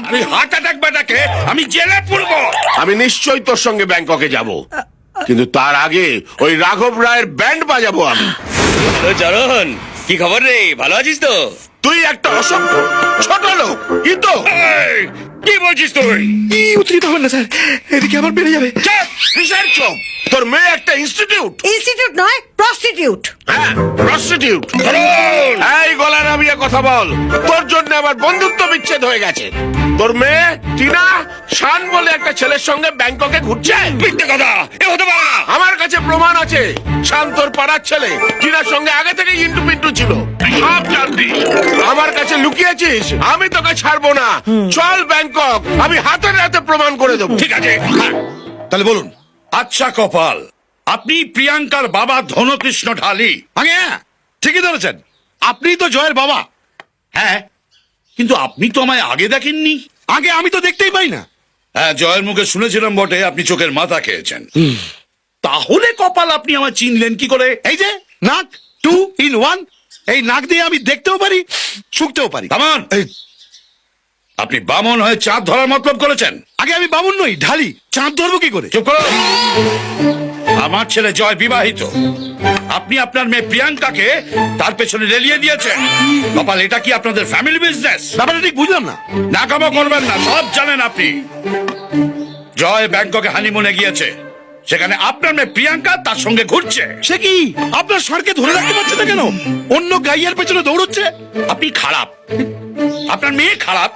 আমি heart attack বেটাকে আমি জেলে পুরবো। আমি নিশ্চয়ই তোর সঙ্গে ব্যাংককে যাব, কিন্তু তার আগে ওই রাঘব রায়ের ব্যান্ড বাজাবো আমি। চরণ, কি খবর রে? ভালো আছিস তো? তুই একটা অসভ্য ছোট লোক কিন্তু। এই, কি বলছিস তুই? কি উত্তেজিত হবেন না স্যার, এদিকে আবার বেড়ে যাবে। চুপ! কিসের চুপ? তোর মেয়ে একটা ইনস্টিটিউট। ইনস্টিটিউট নয়, প্রস্টিটিউট। হ্যাঁ, প্রস্টিটিউট। চরণ! এই গলা নামিয়ে কথা বল। তোর জন্য আমার বন্ধুত্ব বিচ্ছেদ হয়ে গেছে। তোর মেয়ে টিনা শান বলে একটা ছেলের সঙ্গে ব্যাংককে ঘুরছে। মিথ্যে কথা, এ হতে পারে না। আমার কাছে প্রমাণ আছে। শান তোর পাড়ার ছেলে, টিনার সঙ্গে আগে থেকে ইন্টু পিন্টু ছিল। সব জানতি, আমার কাছে লুকিয়েছিস। আমি তোকে ছাড়বো না। চল ব্যাংকক, আমি হাতে হাতে প্রমাণ করে দেবো। ঠিক আছে, হ্যাঁ। তাহলে বলুন। আচ্ছা কপাল, আপনি প্রিয়াঙ্কার বাবা ধনকৃষ্ণ ঢালি? আগে হ্যাঁ, ঠিকই ধরেছেন, আপনি তো জয়ের বাবা। হ্যাঁ, কিন্তু আপনি তো আমায় আগে দেখেননি। আগে আমি তো দেখতেই পাই না। হ্যাঁ, জয়ের মুখে শুনেছিলাম বটে আপনি চোখের মাথা খেয়েছেন। তাহলে কপাল আপনি আমায় চিনলেন কি করে? এই যে নাক 2 in 1, এই নাক দিয়ে আমি দেখতেও পারি, শুকতেও পারি। থামান! আপনি বামন হয়ে চাঁদ ধরার মতলব করেছেন। আগে আমি বামুন নই, ঢালি। চাঁদ ধরবো কি করে? চুপ করো। আমার ছেলে জয় বিবাহিত, আপনি আপনার মেয়ে প্রিয়াঙ্কাকে তার পেছনে রেলিয়ে দিয়েছেন। কপাল, এটা কি আপনাদের ফ্যামিলি বিজনেস? ব্যাপারটা ঠিক বুঝলাম না। নাকামো করবেন না, সব জানেন আপনি। জয় ব্যাংককে হানিমুনে গিয়েছে, সেখানে আপনার মেয়ে প্রিয়াঙ্কা তার সঙ্গে ঘুরছে। সে কি আপনার স্বরকে ধরে রাখতে পারছে না কেন? অন্য গাইয়ার পেছনে দৌড়চ্ছে। আপনি খারাপ, আপনার মেয়ে খারাপ,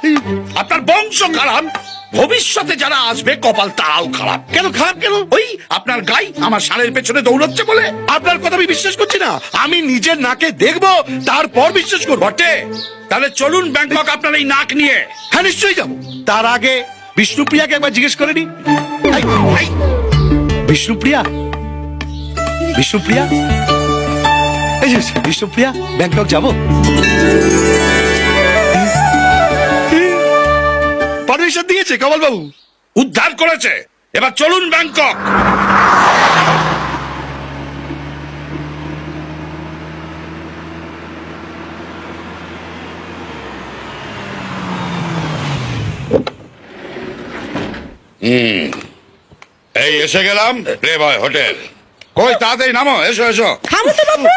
আপনার বংশ খারাপ, ভবিষ্যতে যারা আসবে কপাল তারাও খারাপ। কেন খারাপ কেন? ওই আপনার গাই আমার ষাঁড়ের পেছনে দৌড়চ্ছে বলে। আপনার কথা আমি বিশ্বাস করছি না। আমি নিজের নাকে দেখবো, তারপর বিশ্বাস করবো। বটে, তাহলে চলুন ব্যাংকক আপনার এই নাক নিয়ে। হ্যাঁ, নিশ্চয়ই যাবো। তার আগে বিষ্ণুপ্রিয়াকে একবার জিজ্ঞেস করে নি। বিষ্ণুপ্রিয়া, বিষ্ণুপ্রিয়া, এই যে বিষ্ণুপ্রিয়া, ব্যাংকক যাবো? পারমিশন দিয়েছে কমল বাবু। উদ্ধার করেছে, এবার চলুন ব্যাংকক। এই এসে গেলাম রে ভাই হোটেল। কই তাড়াতাড়ি নামো, এসো এসো। থামো তো বাবু,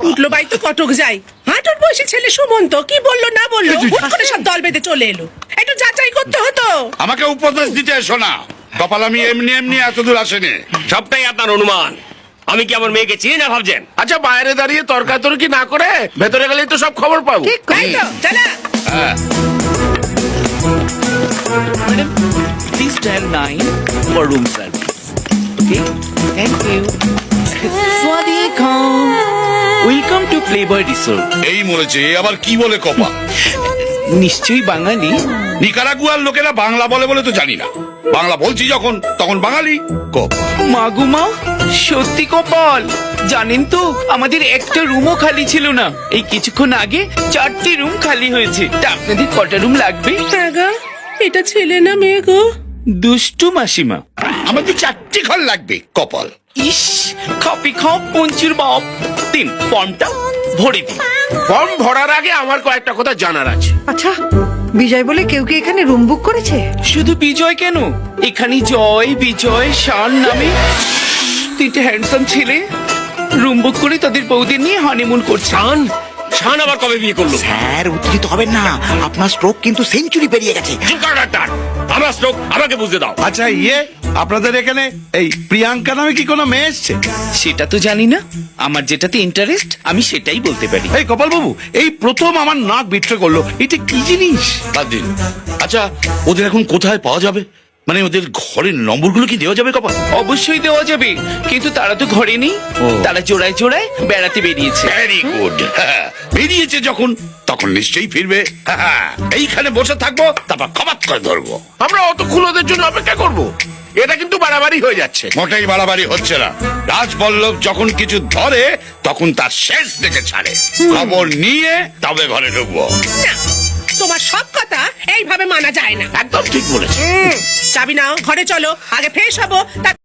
উঠলো বাই তো কটক যাই। হাঁটুর বয়সী ছেলে সুমন্ত কি বললো না বললো, হুট করে সব দল বেঁধে চলে এলো। একটু যাচাই করতে হতো। আমাকে উপদেশ দিতে এসো না কপাল, আমি এমনি এমনি এত দূর আসেনি। সবটাই আপনার অনুমান। আমি কি আমার মেয়েকে চিনি না ভাবছেন? আচ্ছা, বাইরে দাঁড়িয়ে তর্কাতর্কি না করে ভেতরে গেলেই তো সব খবর পাবো। ঠিক তাই তো, চালা। Madam, please dial 9 for room service. Okay? Thank you. Swadikam. Welcome to Playboy Resort. এই মরেছে, আবার কি বলে কপাল? নিশ্চয়ই বাঙালি। নিকারাগুয়ার লোকেরা বাংলা বলে বলে তো জানি না, বাংলা বলছি যখন তখন বাঙালি। কপাল, মাগুমা, সত্যি কপাল। জানেন তো আমাদের একটা রুমও খালি ছিল না। এই কিছুক্ষণ আগে 4টি রুম খালি হয়েছে। তা আপনাদের কটা রুম লাগবে? হ্যাঁ গো, এটা ছেলে না মেয়ে গো? দুষ্টু মাসিমা। আমাদের 4টি ঘর লাগবে কপাল। ইস, খাপি খাপ পঞ্চুর বাপ। দিন ফর্মটা ভরে দিন। ফর্ম ভরার আগে আমার কয়েকটা কথা জানার আছে। আচ্ছা, বিজয় বলে কেউ কি এখানে রুম বুক করেছে? শুধু বিজয় কেন, এখানে জয়, বিজয়, শান নামে 3টে হ্যান্ডসাম ছেলে রুম বুক করে তাদের বউদের নিয়ে হানিমুন করছে। শান, শান আবার কবে বিয়ে করলো? স্যার, উত্তেজিত হবেন না। আপনার স্ট্রোক কিন্তু সেঞ্চুরি পেরিয়ে গেছে। চুপ করো ডাক্তার, আমার স্ট্রোক আমাকে বুঝতে দাও। আচ্ছা, আপনাদের এখানে এই প্রিয়াঙ্কা নামে কি কোনো মেয়ে এসছে? সেটা তো জানি না, আমার যেটাতে ইন্টারেস্ট আমি সেটাই বলতে পারি। এই কপাল বাবু, এই প্রথম আমার নাক বিট্রে করলো। এটা কি জিনিস? বাদ দিন। আচ্ছা, ওদের এখন কোথায় পাওয়া যাবে? মানে ওদের ঘরের নম্বরগুলো কি দেওয়া যাবে কপাল? অবশ্যই দেওয়া যাবে, কিন্তু তারা তো ঘরে নেই। তারা জোড়ায় জোড়ায় বেড়াতে বেরিয়েছে। Very good. বেরিয়েছে যখন, তখন নিশ্চয়ই ফিরবে। এইখানে বসে থাকবো, তারপর খবাত করে ধরবো। আমরা অতক্ষণ ওদের জন্য অপেক্ষা করব? এটা কিন্তু বাড়াবাড়ি হয়ে যাচ্ছে। মোটেই বাড়াবাড়ি হচ্ছে না। রাজবল্লভ যখন কিছু ধরে তখন তার শেষ দেখে ছাড়ে। খবর নিয়ে তবে ঘরে ঢুকবো। না, তোমার সব কথা এইভাবে মানা যায় না। একদম ঠিক বলেছে। চাবি নাও, ঘরে চলো, আগে ফ্রেশ হবো।